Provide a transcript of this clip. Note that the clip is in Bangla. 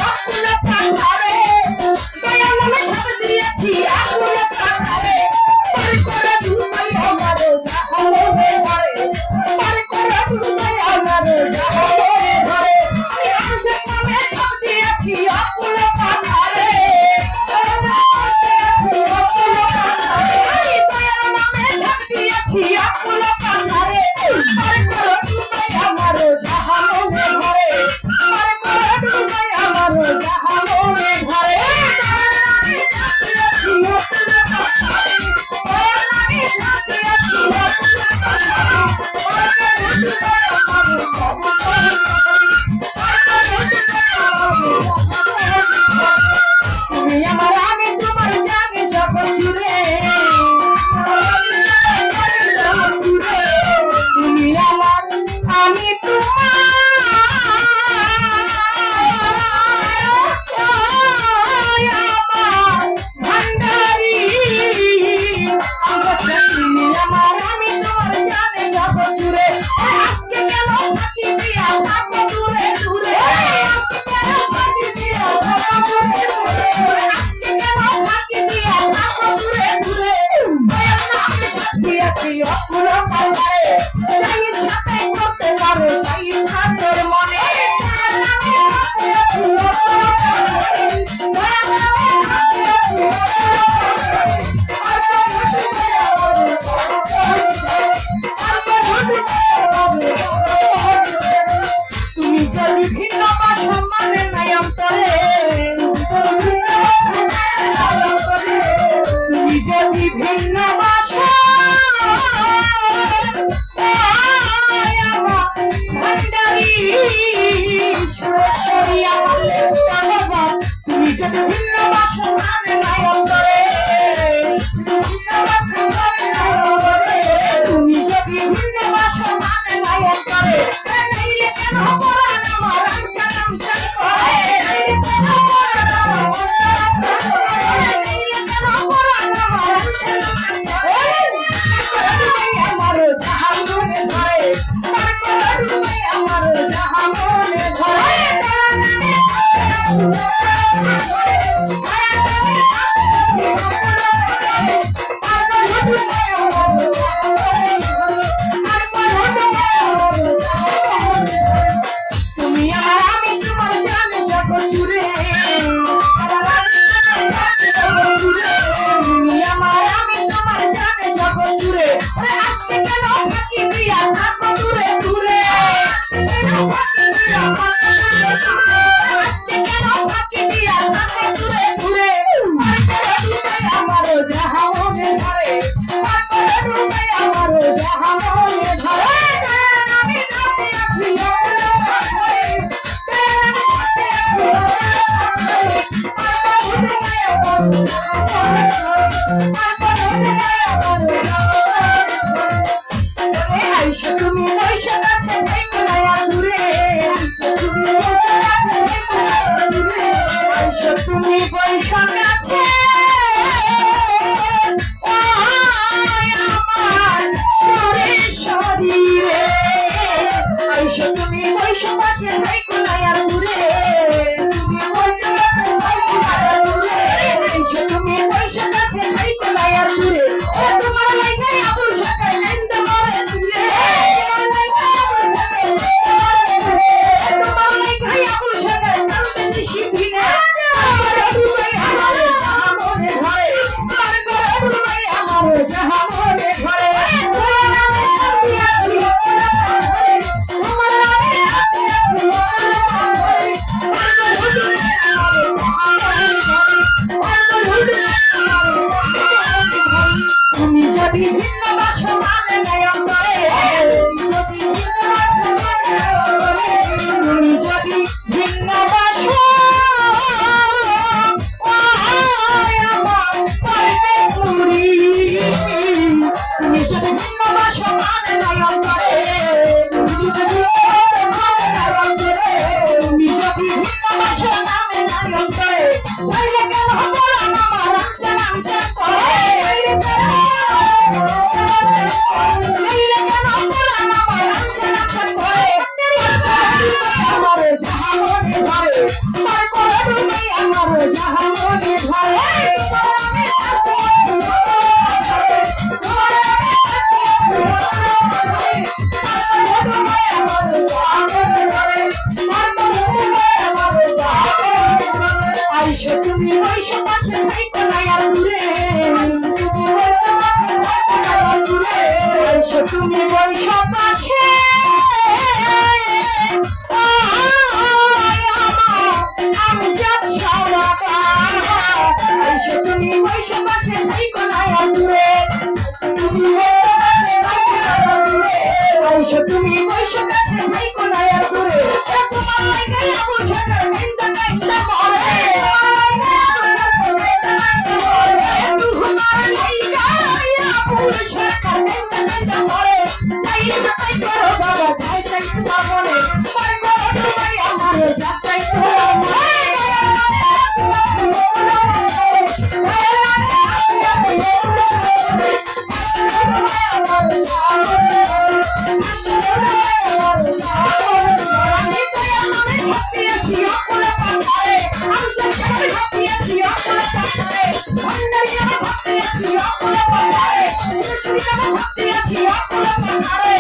আকুলে পাখারে দয়াল নামে সাপ দিয়েছি আকুলে পাখারে পার করে ডুবাই আমার জাহানে ঘরে পার করে ডুবাই আমার জাহানে ঘরে আজকে নামে সাপ দিয়েছি আকুলে পাখারে দয়াল নামে সাপ দিয়েছি আকুলে পাখারে পার করে ডুবাই আমার জাহানে ঘরে পার করে ডুবাই আমার জাহানে ঘরে তুমি আমার আমি তোমার জানি যখন জুড়ে তুমি আমার আমি ভান্ডারি তুমি আমার আমি তোমার জানি যখন জুড়ে আজকে কেন ফাঁকি দিয়া থাকো দূরে দূরে আজকে কেন ফাঁকি দিয়া থাকো দূরে দূরে আজকে কেন ফাঁকি দিয়া থাকো দূরে দূরে আমি সাথে আছি অকুল পাল্লায় চাই সাথে করতে পারো চাই সাথের মনে তুমি যদি ভিন্ন বাসা মানে নাই অন্তরে তুমি যদি ভিন্ন বাসা ভান্ডারি সুরেশ্বরী আমার তুমি যদি ভিন্ন বাসা মানে নাই অন্তরে তুমি যদি ভিন্ন বাসা মানে নাই অন্তরে নাইলে কেন পরাণ আমার আঞ্চান আঞ্চান করে নাইলে কেন পরাণ আমার আঞ্চান আঞ্চান করে আমার জাহানে ধরে পার করে ডুবাই আমার জাহানে ধরে তুমি আমার আমি তোমার জানে জগৎ জুড়ে তুমি আমার আমি তোমার জানে জগৎ জুড়ে আজকে কেন ফাঁকি দিয়া থাকো দূরে দূরে আজকে কেন ফাঁকি দিয়া থাকো দূরে দূরে আমার জাহানে ধরে পার করে ডুবাই আমার জাহানে ধরে তুমি পয়সা কাছে তুমি পয়সা কাছে আমার শরীরে আইসো তুমি পয়সা কাছে দূরে তুমি পয়সা কাছে দূরে আইসো তুমি পয়সা কাছে দূরে তোমার লাইগাই আবুল সকাই নিন্দা করে দূরে তোমার লাইগাই আবুল সকাই নামতে শিখবি না আমার জাহানে ঘরে পার করে ডুবাই আমার জাহানে ঘরে তুমি যদি ভিন্ন বাসা মানে নাই অন্তরে তুমি যদি ভিন্ন বাসা তুমি যদি ভিন্ন বাসা মানে নাই অন্তরে তুমি যদি ভিন্ন বাসা মানে নাই অন্তরে নাইলে কেন পরাণ আমার আঞ্চান আঞ্চান করে নাইলে কেন পরাণ আমার আঞ্চান আঞ্চান করে আমার জাহানে ধরে ডুবাই আমার জাহামনে ঘরে আইসো তুমি বৈশো পাশে থাইকো না আর দূরে আইসো তুমি বৈশো পাশে আমি যাচ্ছি আইসো তুমি বৈশো পাশে থাইকো না আর দূরে আইসো তুমি বৈশো পাশে থাইকো না আর দূরে তোমার লাগে আমু ছেড়ে নিন্দা নিন্দা করে I'm